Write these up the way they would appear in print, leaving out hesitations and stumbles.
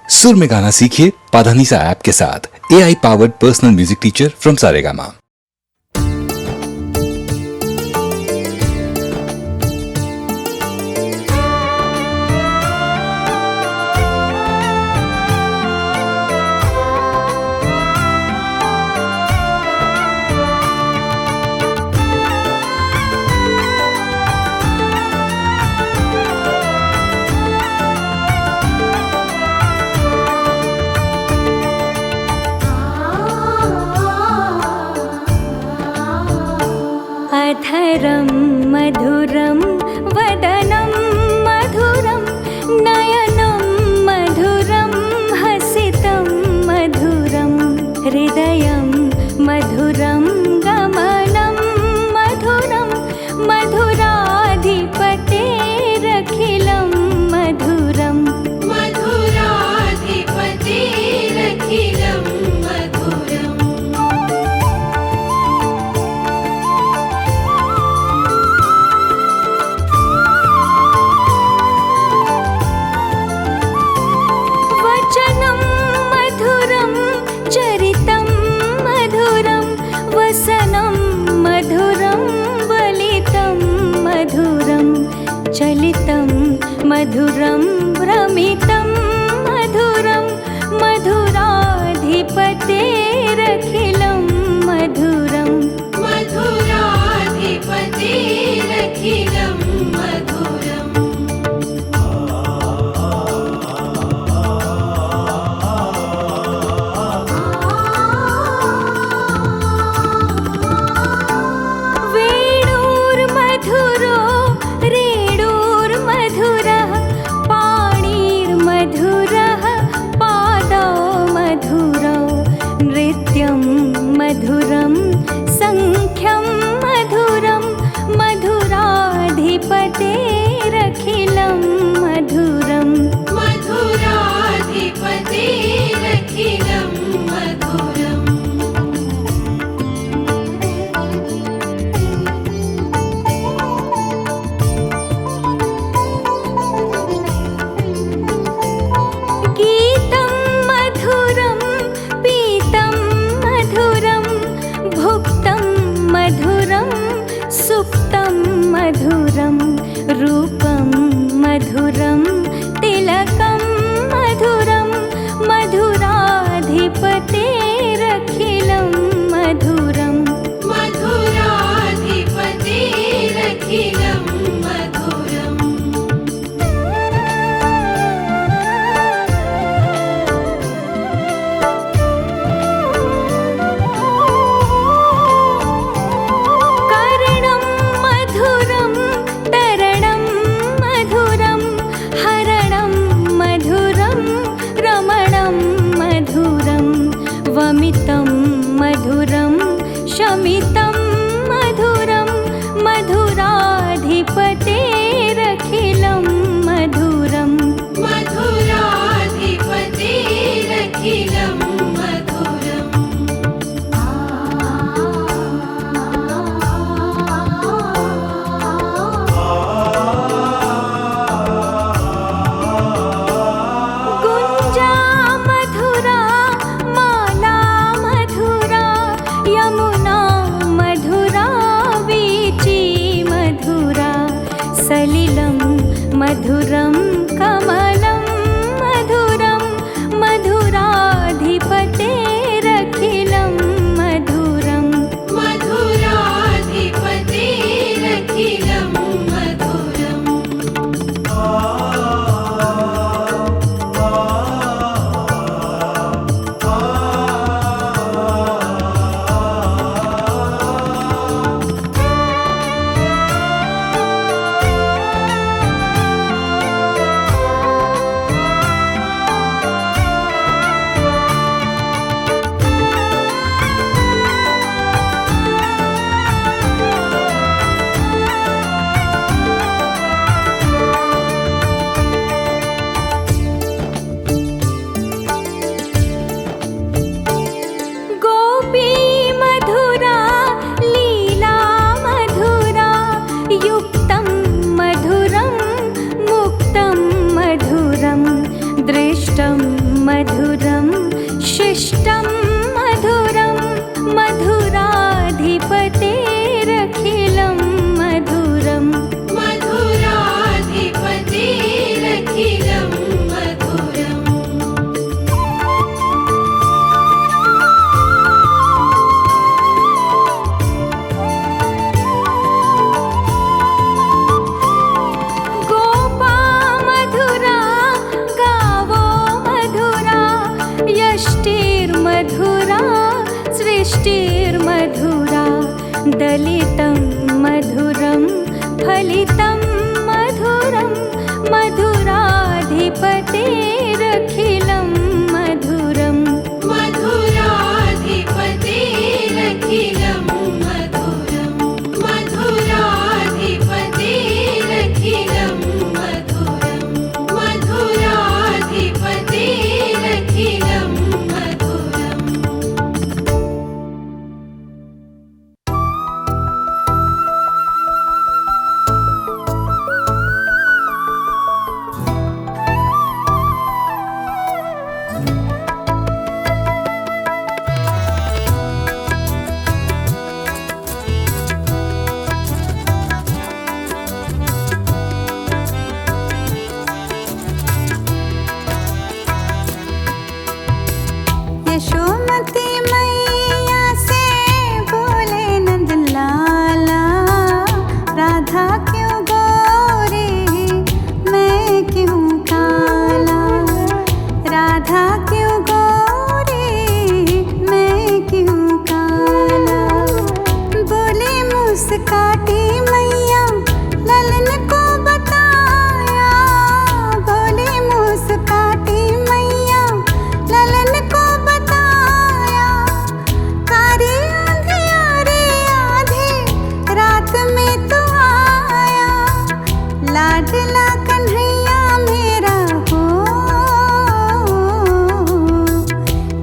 सुर में गाना सीखिए पाधानीसा ऐप के साथ। AI powered personal music teacher from Saregama. अधरं मधुरं वदनं मधुरं नयनं मधुरं हसितं मधुरं हृदयं मधुरं गमनं मधुरं मधुराधिपतेरखिलं मधुरं मधुराधिपतेरखिलं मधुरम्। वचनं मधुरं चरितं मधुरं वसनं मधुरं वलितं मधुरं चलितं मधुरं भ्रमितं मधुरं मधुराधिपतेरखिलं मधुरं मधुराधिपतेरखिलं मधुरम्। वेणुर्मधुरो रेणुर्मधुरः पाणिर्मधुरो मधुरं शिष्टं मधुरं मधुराधिपतेरखिलं मधुरम् मधुराधिपतेरखिलं मधुरम् गोपा मधुरा गावो मधुरा यष्टिर्मधुरा सृष्टिर्मधुरा दलितं मधुरं फलितं मधुरं मधुराधिपतेरखिलं मधुरम् मधुराधिपतेरखिलं मधुरम् मधुराधिपतेरखिलं मधुरम् मधुराधिपतेरखिलं मधुरम् यशोमती मैया से बोले नंद लाला, राधा क्यों गोरी मैं क्यों काला, राधा क्यों गोरी मैं क्यों काला। बोली मुस्काती मैया ललन को बताया, बोली मुस्काती मैया ललन को बताया। कारी अंधियारे आधी रात में तो आया, लाडला कन्हैया मेरा हो,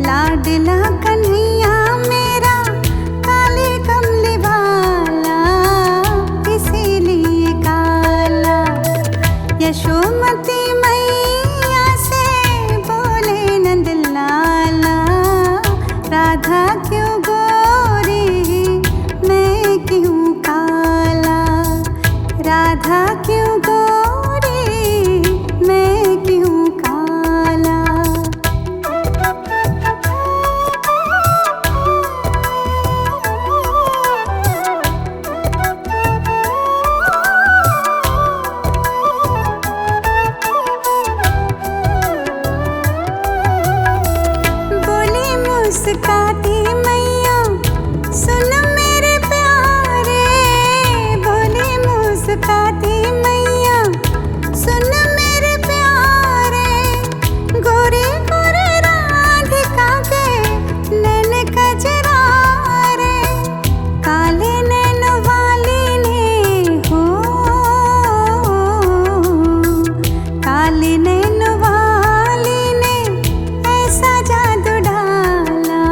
लाडला कन्हैया मेरा काले कमली वाला, इसीलिए काला। यशोमती मैया से बोले नंद लाला, राधा क्यों गोरी मैं क्यों काला, राधा क्यों गोरी मैं क्यों काला। बोली मुस्काती मैया सुन मेरे प्यारे, बोली मुस्काती मैया सुन मेरे प्यारे। गोरे गोरे राधिका के नैन कजरारे, काले नैन वाली ने हो, काले नैन वाली ने ऐसा जादू डाला,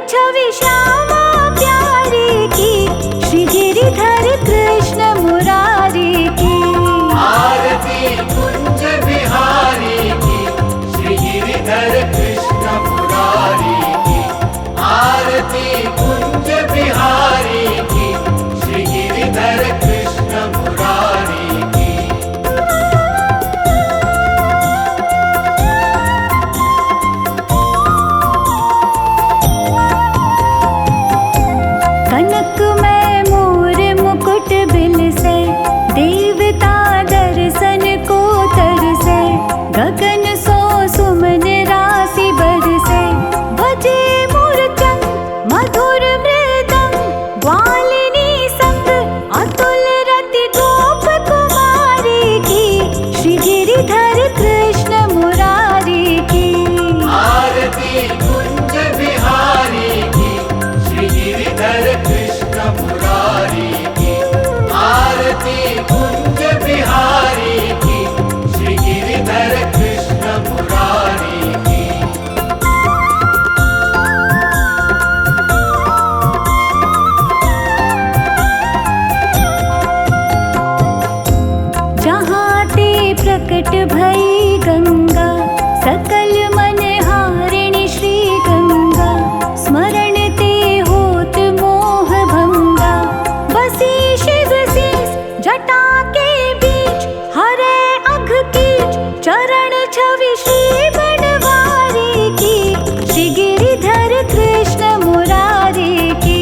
छवि श्यामा प्यारी की, श्री गिरिधर कृष्ण मुरारी की। आरती कुंज बिहारी की, श्री गिरिधर कृष्ण मुरारी की। आरती कुंज बिहारी की, श्री गिरिधर कृष्ण मुरारी की। कनक में मोर मुकुट बिल से, देवता दर्शन को तरसे। गगन सो सुमन राशि बरसे, बजे मूर्छंग मधुर मृदंग। ग्वालिनी संग अतुल रति गोप कुमारी की, श्री गिरिधर कृष्ण मुरारी की। आरती कुंज बिहारी की, श्री गिरिधर कृष्ण मुरारी की। आरती कुंज बिहारी की, श्री गिरिधर कृष्ण मुरारी की। जहाँ ते प्रकट भई गंगा, सकल मन हारिणी श्री गंगा। स्मरण ते होत मोह भंगा, बसी शिव शीस जटा के बीच। हरे अघ कीच चरण छवि श्री बनवारी की, श्री गिरिधर कृष्ण मुरारी की।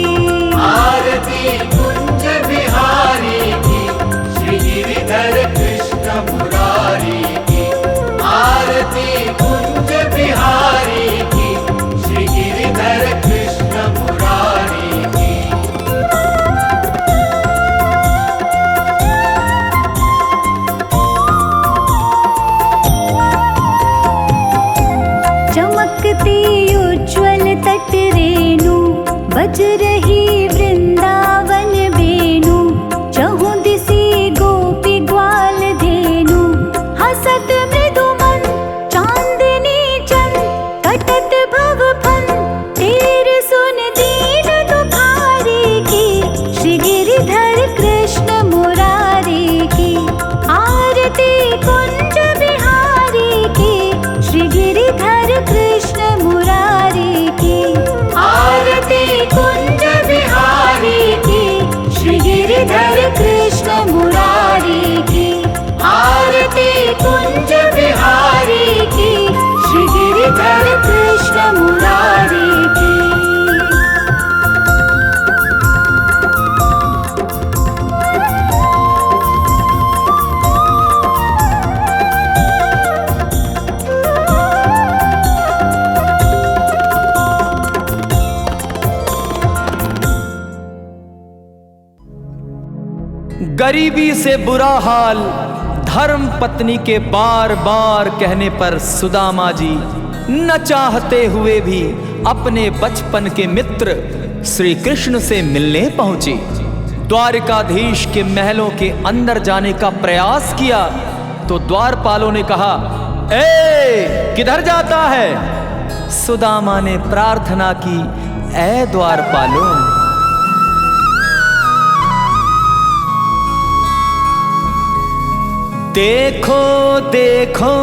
आरती कुंज बिहारी की, श्री गिरिधर कृष्ण मुरारी की। आरती कुंज बिहारी की, श्री गिरिधर कृष्ण मुरारी की। चमकती उज्ज्वल तट रेणु, बज रही वृंदावन वेणु। चहुँ दिसी गोपी ग्वाल धेनु, हसत मृदुमन चांदनी चंद। कटत भव फन तेर सुन दीन दुखारी की, श्री गिरिधर कृष्ण मुरारी की। आरती कुंज बिहारी की, श्री गिरिधर कृष्ण मुरारी की। आरती कुंज बिहारी की, श्री गिरिधर कृष्ण मुरारी की। आरती कुंज बिहारी की, श्री गिरिधर कृष्ण मुरारी की। गरीबी से बुरा हाल धर्म पत्नी के बार बार कहने पर सुदामा जी न चाहते हुए भी अपने बचपन के मित्र श्री कृष्ण से मिलने पहुंचे। द्वारिकाधीश के महलों के अंदर जाने का प्रयास किया तो द्वारपालों ने कहा, ए किधर जाता है? सुदामा ने प्रार्थना की, ए द्वारपालों, देखो देखो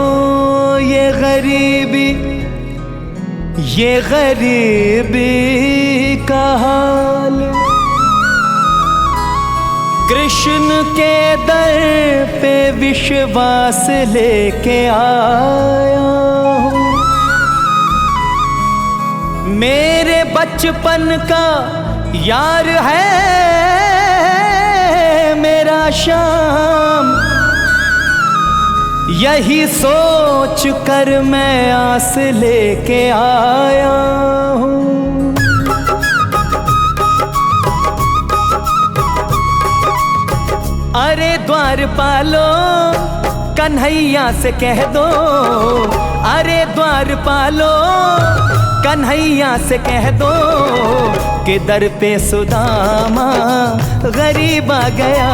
ये गरीबी का हाल। कृष्ण के दर पे विश्वास लेके आया हूँ। मेरे बचपन का यार है मेरा श्याम, यही सोच कर मैं आस लेके आया हूँ। अरे द्वारपालो कन्हैया से कह दो, अरे द्वारपालो कन्हैया से कह दो कि दर पे सुदामा गरीब आ गया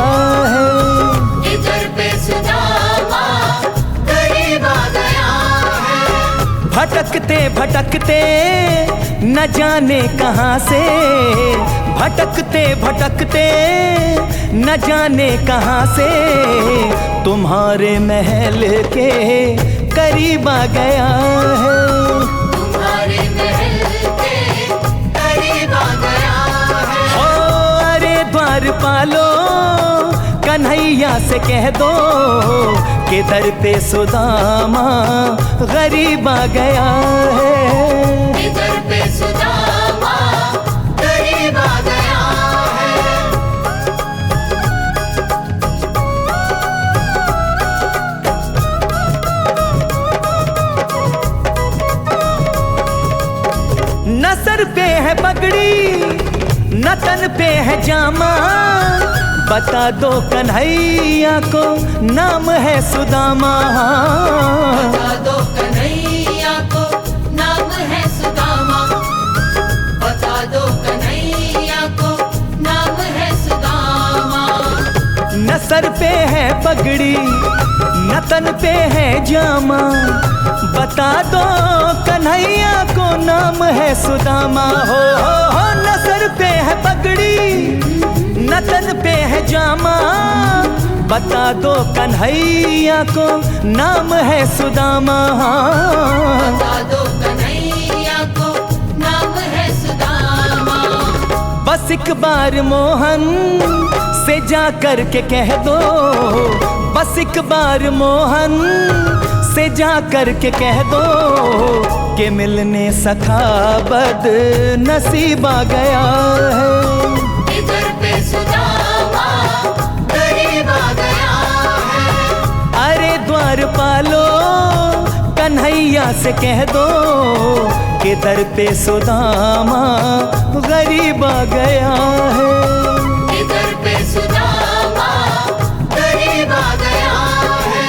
है। इधर पे सुदामा गरीब आ गया है। भटकते भटकते न जाने कहाँ से, भटकते भटकते न जाने कहाँ से तुम्हारे महल के करीब आ गया है। तुम्हारे महल के करीब आ गया है। ओ अरे द्वारपालो कन्हैया से कह दो कि दर पे सुदामा गरीब आ गया है। इधर पे सुदामा गरीब आ गया है। न सर पे है पगड़ी न तन पे है जामा, बता दो कन्हैया को नाम है सुदामा। बता दो कन्हैया को नाम है सुदामा। बता दो कन्हैया को नाम है सुदामा। न सर पे है पगड़ी न तन पे है जामा, बता दो कन्हैया को नाम है सुदामा। हो न सर पे है पगड़ी न तन पे है जामा, बता दो कन्हैया को नाम है सुदामा। बता दो कन्हैया को नाम है सुदामा। बस एक बार मोहन से जा कर के कह दो, बस एक बार मोहन से जा कर के कह दो कि मिलने सखा बद नसीब आ गया है। इधर पे सुदामा गरीब आ गया है। अरे द्वारपालो कन्हैया से कह दो कि दर पे सुदामा गरीब आ गया है। इधर पे सुदामा गरीब आ गया है।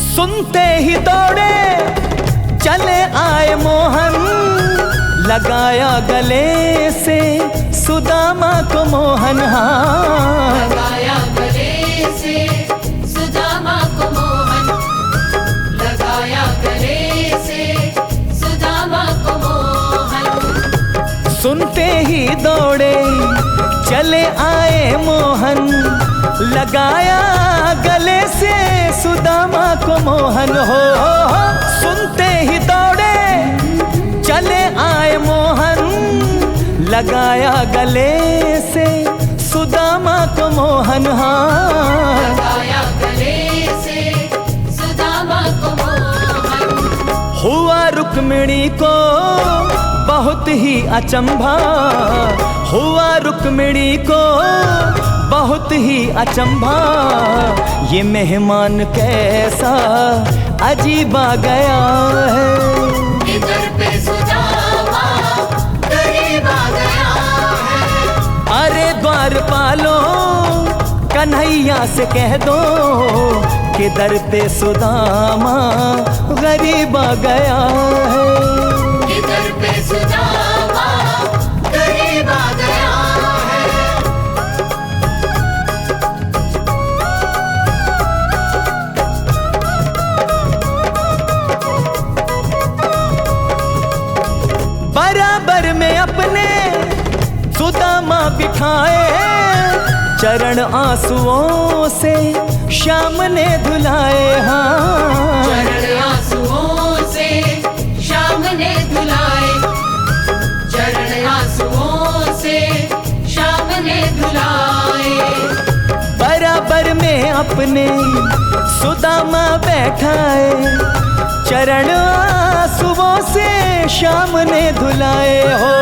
सुनते ही दौड़े चले आए मोहन, लगाया गले से सुदामा को मोहन। हाँ लगाया गले से सुदामा को मोहन। लगाया गले से सुदामा को मोहन। सुनते ही दौड़े चले आए मोहन, लगाया गले से सुदामा को मोहन। हो सुनते ही दौड़े चले आए मोहन, लगाया गले से सुदामा को मोहन। हाँ लगाया गले से सुदामा को मोहन। हुआ रुक्मिणी को बहुत ही अचंभा, हुआ रुक्मिणी को बहुत ही अचंभा, ये मेहमान कैसा अजीब आ गया है। इधर पे सुदामा गरीब आ गया है। अरे द्वारपालो कन्हैया से कह दो कि दर पे सुदामा गरीब आ गया है। इधर पे सुदामा गरीब आ गया है। बराबर में अपने सुदामा बिठाए, चरण आंसुओं से श्याम ने धुलाए। हाँ चरण आंसुओं से श्याम ने धुलाए। चरण आंसुओं से श्याम ने धुलाए। बराबर में अपने सुदामा बैठाए, चरण आंसुओं से श्याम ने धुलाए। हो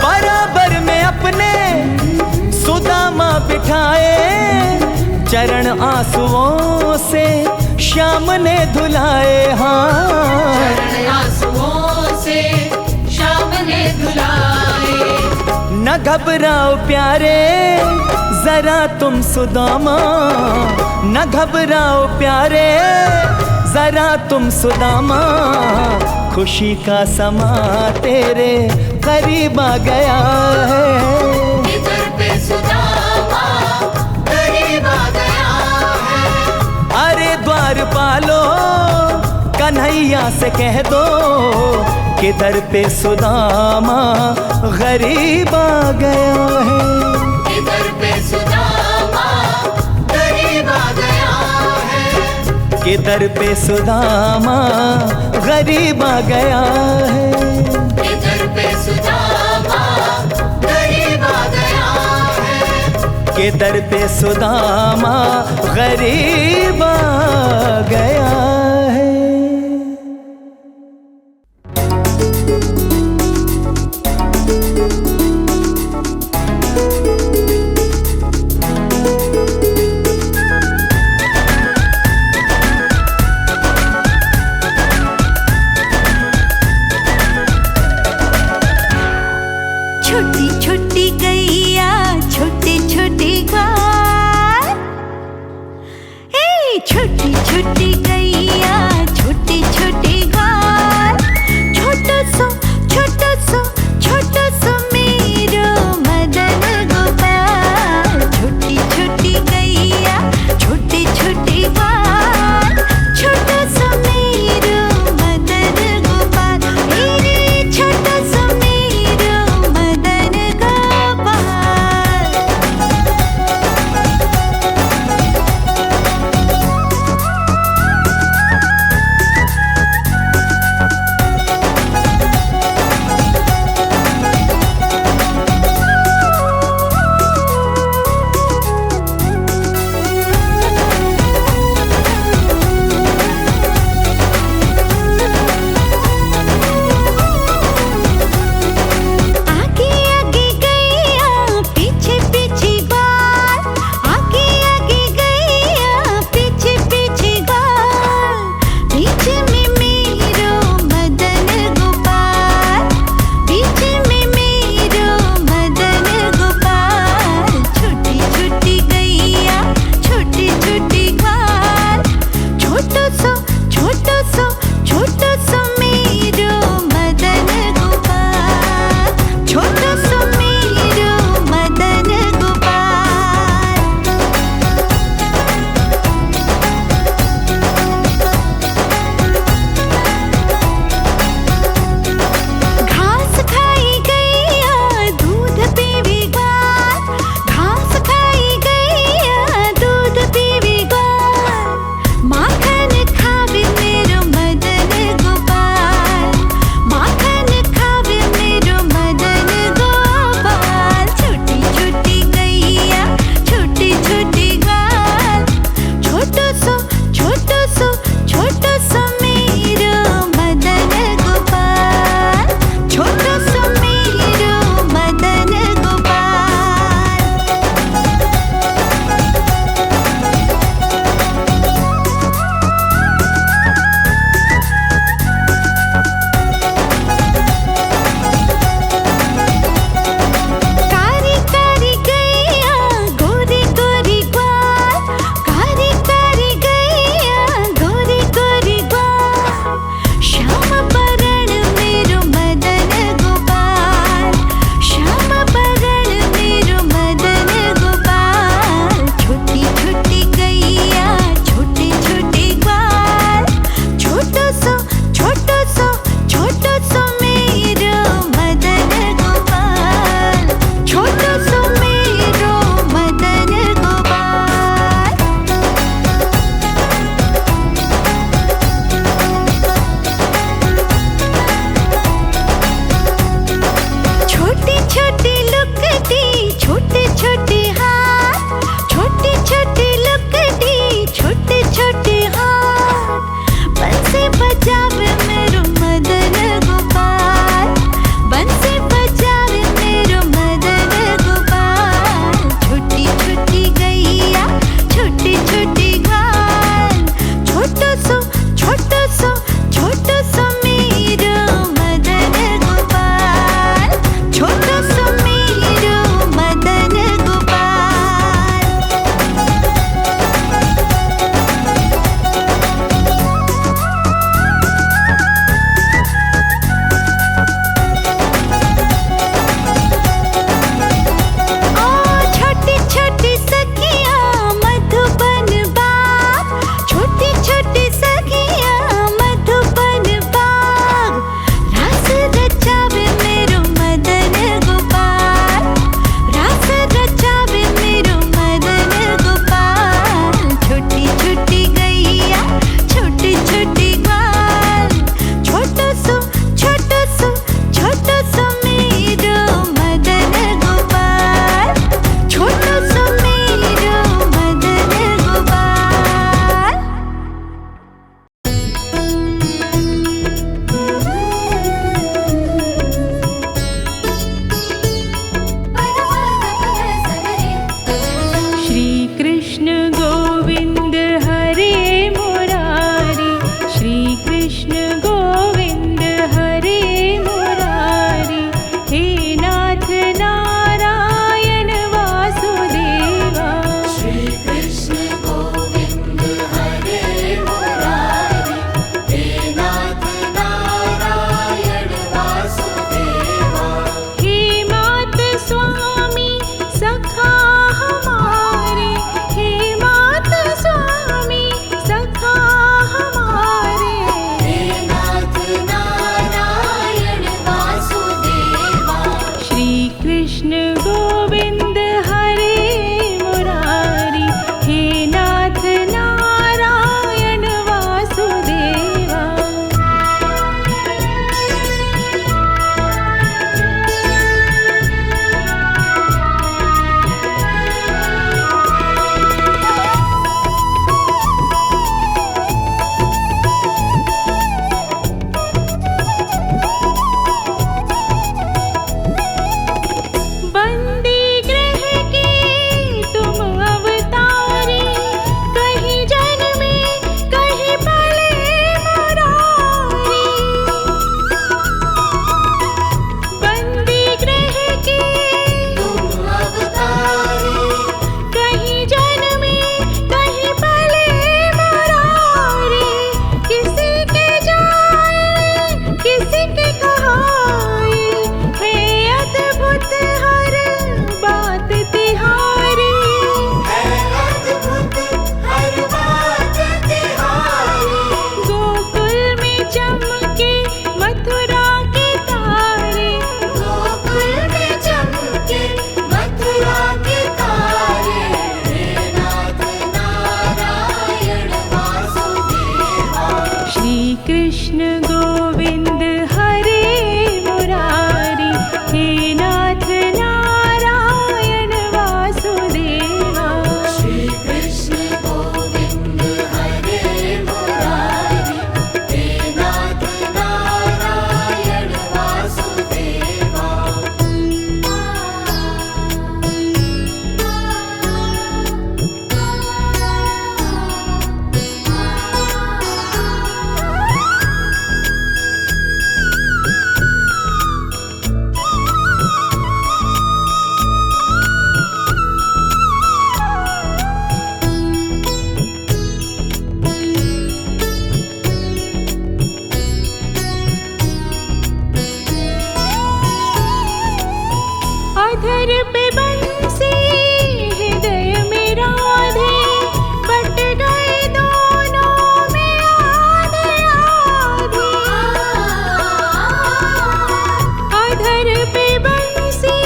बराबर में अपने सुदामा बिठाए, चरण आंसुओं से श्याम ने धुलाए। हाँ चरण आंसुओं से श्याम ने धुलाए। न न घबराओ प्यारे जरा तुम सुदामा, न घबराओ प्यारे जरा तुम सुदामा, खुशी का समा तेरे करीब आ गया है। इधर पे सुदामा करीब आ गया है। अरे द्वार पालो कन्हैया से कह दो, किधर पे सुदामा गरीब आ गया है। इधर पे सुदामा गरीब आ गया है। किधर पे सुदामा गरीब आ गया है। इधर पे सुदामा गरीब आ गया है। किधर पे सुदामा गरीब आ गया है। छोटी छोटी गैया छोटे छोटे ग्वाल, ए छोटी छोटी गैया छोटे छोटे ग्वाल, छोटो सो मेरो मदन गोपाल। छोटी छोटी गैया छोटे छोटे ग्वाल, छोटो सो मेरो मदन गोपाल, मेरे छोटो सो मेरो मदन गोपाल। कृष्ण गोविंद हरे मुरारी, हे नाथ नारायण वासुदेवा। श्री कृष्ण गोविंद हरे मुरारी, हे नाथ नारायण वासुदेवा। अधर पे बंसी हृदय में राधे, बट गए दोनों में आधे आधे। अधर पे बंसी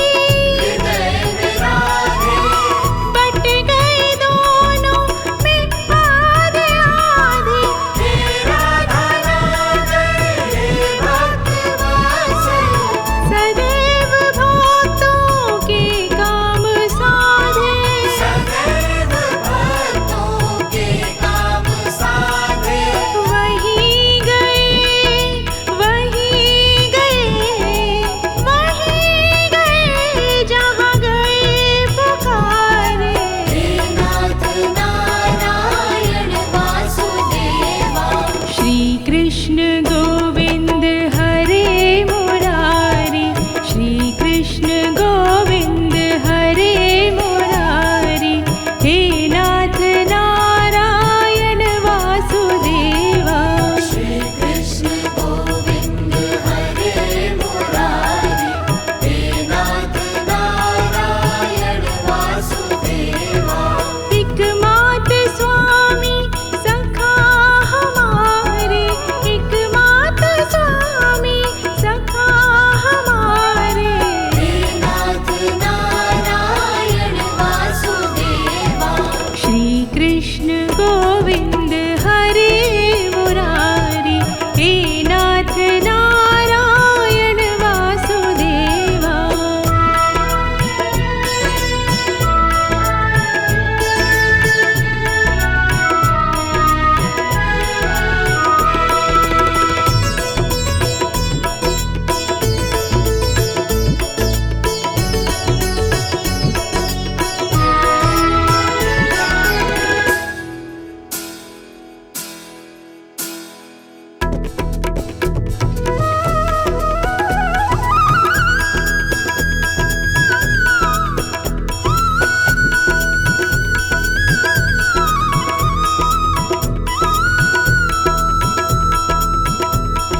हृदय में राधे, बट गए दोनों में आधे आधे। हे राधा नाथ हे भक्त वात्सल्य, सदैव भक्तों के काम साधे, सदैव भक्तों के काम साधे। वहीं गए वहीं गए वहीं गए जहाँ गए पुकारे। हे नाथ नारायण वासुदेवा। श्री कृष्ण गोविंद हरे मुरारी, श्री कृष्ण गोविंद हरे मुरारी, हे नाथ नारायण वासुदेवा। श्री कृष्ण गोविंद हरे मुरारी, हे नाथ नारायण वासुदेवा। एकमात स्वामी सखा हमारे, एकमात स्वामी सखा हमारे। हे नाथ नारायण वासुदेवा। श्री कृष्ण गोविंद हरे मुरारी, हे नाथ नारायण वासुदेवा।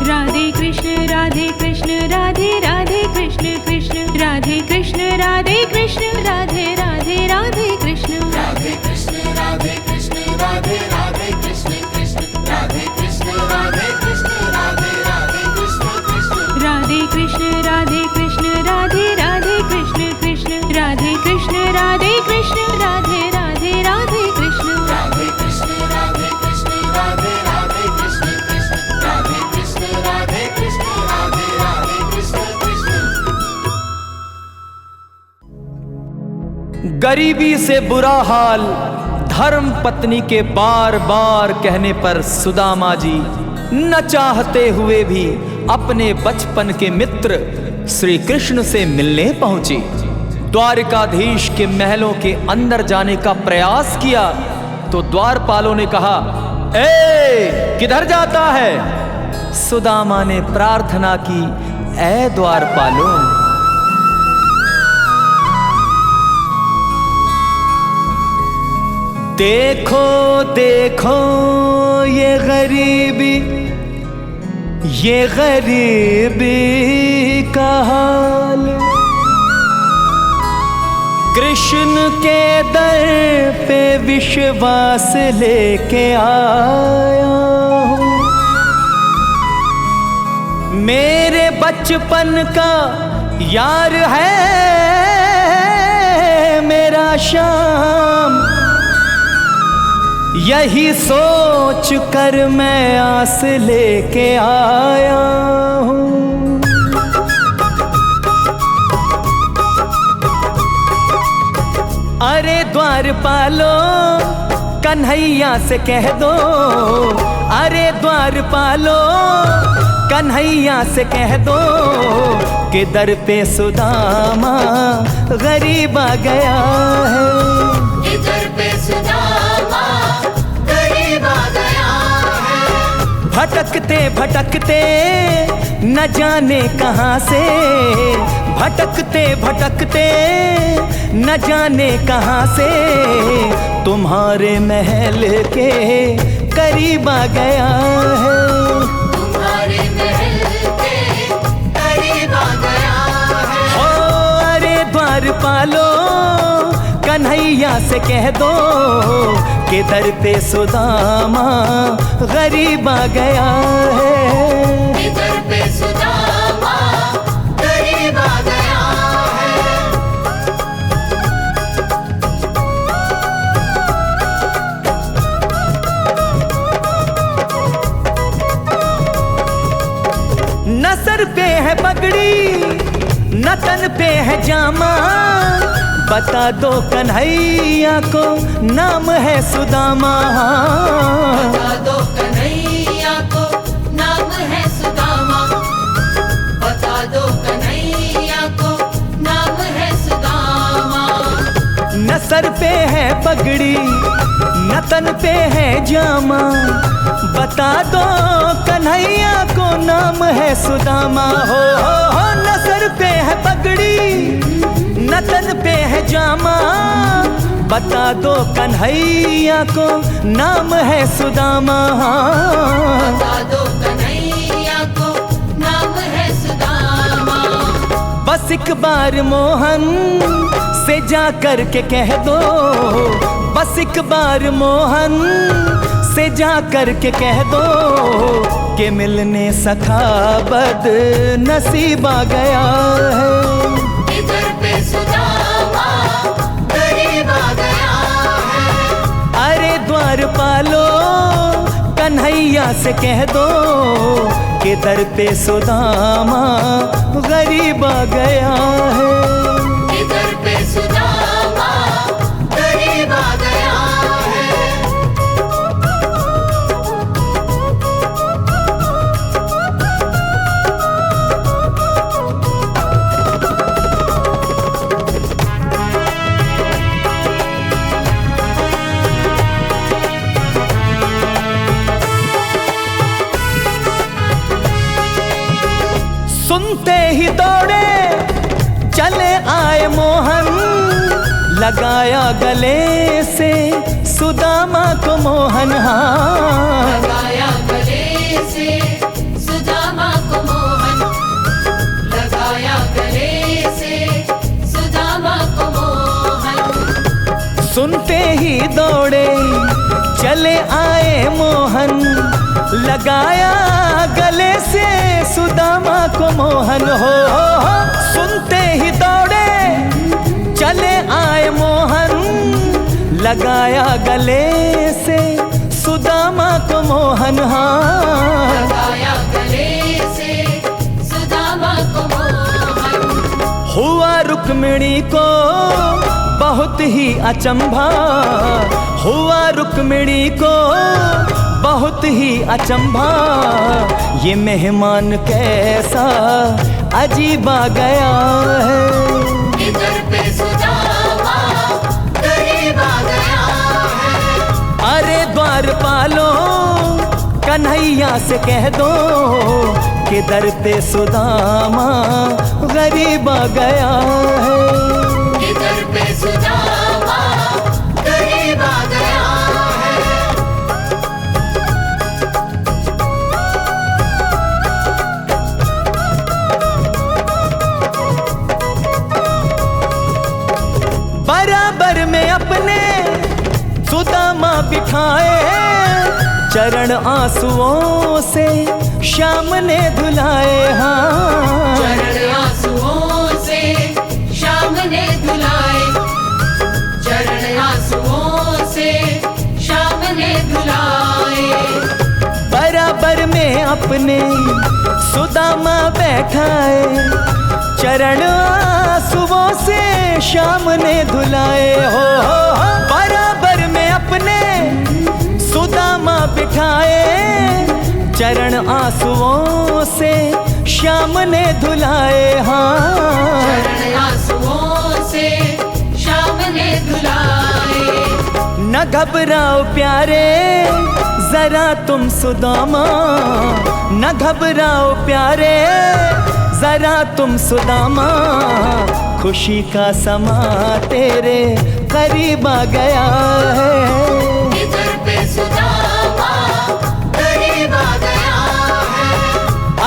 राधे कृष्ण राधे कृष्ण राधे राधे कृष्ण कृष्ण राधे कृष्ण राधे कृष्ण राधे राधे राधे कृष्ण। राधे कृष्ण राधे कृष्ण राधे राधे कृष्ण कृष्ण राधे कृष्ण राधे कृष्ण राधे राधे कृष्ण कृष्ण। राधे कृष्ण राधे कृष्ण राधे राधे कृष्ण कृष्ण राधे कृष्ण राधे कृष्ण राधे राधे राधे कृष्ण। राधे कृष्ण राधे कृष्ण राधे राधे कृष्ण कृष्ण राधे कृष्ण राधे कृष्ण राधे राधे कृष्ण कृष्ण। गरीबी से बुरा हाल धर्म पत्नी के बार बार कहने पर सुदामा जी न चाहते हुए भी अपने बचपन के मित्र श्री कृष्ण से मिलने पहुंचे। द्वारिकाधीश के महलों के अंदर जाने का प्रयास किया तो द्वारपालों ने कहा, ए किधर जाता है? सुदामा ने प्रार्थना की, ए द्वारपालों, देखो देखो ये गरीबी का हाल, कृष्ण के दर पे विश्वास लेके आया हूँ। मेरे बचपन का यार है मेरा श्याम, यही सोच कर मैं आस लेके आया हूँ। अरे द्वारपालो कन्हैया से कह दो, अरे द्वारपालो कन्हैया से कह दो कि दर पे सुदामा गरीब आ गया है। इधर पे सुदामा गरीब आ गया है। भटकते भटकते न जाने कहाँ से, भटकते भटकते न जाने कहाँ से तुम्हारे महल के करीब आ गया है। तुम्हारे महल के करीब आ गया है। हो अरे द्वारपालो कन्हैया से कह दो कि दर पे सुदामा गरीब आ गया है। इधर पे सुदामा गरीब आ गया है। न सर पे है पगड़ी न तन पे है जामा, बता दो कन्हैया को नाम है सुदामा। बता दो कन्हैया को नाम है सुदामा। बता दो कन्हैया को नाम है सुदामा। न सर पे है पगड़ी न तन पे है जामा, बता दो कन्हैया को नाम है सुदामा। हो न सर पे है पगड़ी न तन पे है जामा, बता दो कन्हैया को नाम है सुदामा। बता दो कन्हैया को नाम है सुदामा। बस एक बार मोहन से जा कर के कह दो, बस एक बार मोहन से जा कर के कह दो कि मिलने सखा बद नसीब आ गया है। इधर पे सुदामा गरीब आ गया है। अरे द्वारपालो कन्हैया से कह दो कि दर पे सुदामा गरीब आ गया है। इधर पे सुदामा गरीब आ गया है। सुनते ही दौड़े चले आए मोहन, लगाया गले से सुदामा को मोहन। हाँ लगाया गले से सुदामा को मोहन। लगाया गले से सुदामा को मोहन। सुनते ही दौड़े चले आए मोहन, लगाया गले से सुदामा को मोहन। हो सुनते ही दौड़े चले आए मोहन, लगाया गले से सुदामा को मोहन। हाँ लगाया गले से सुदामा को मोहन। हुआ रुक्मिणी को बहुत ही अचंभा, हुआ रुक्मिणी को बहुत ही अचंभा, ये मेहमान कैसा अजीब आ गया है। इधर पे सुदामा गरीब आ गया है। अरे द्वारपालो कन्हैया से कह दो कि दर पे सुदामा गरीब आ गया है। इधर पे सुदामा गरीब आ गया है। बराबर में अपने सुदामा बिठाए, चरण आंसुओं से श्याम ने धुलाए। हाँ चरण आंसुओं से श्याम ने धुलाए। चरण आंसुओं से श्याम ने अपने सुदामा बैठाए, चरण आंसुओं से श्याम ने धुलाए। हो बराबर में अपने सुदामा बिठाए, चरण आंसुओं से श्याम ने धुलाए। हाँ चरण आंसुओं से श्याम ने धुलाए। न घबराओ प्यारे जरा तुम सुदामा, न घबराओ प्यारे जरा तुम सुदामा, खुशी का समा तेरे करीब आ गया है। इधर पे सुदामा करीब आ गया है।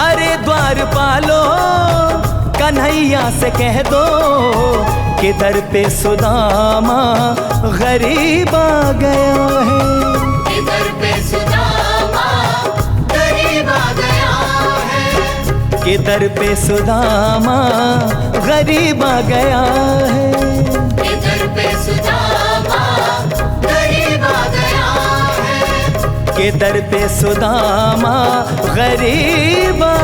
अरे द्वार पालो कन्हैया से कह दो, किधर पे सुदामा गरीब आ गया है। इधर पे सुदामा गरीब आ गया है। किधर पे सुदामा गरीब आ गया है। इधर पे सुदामा गरीब आ गया है। किधर पे सुदामा गरीब आ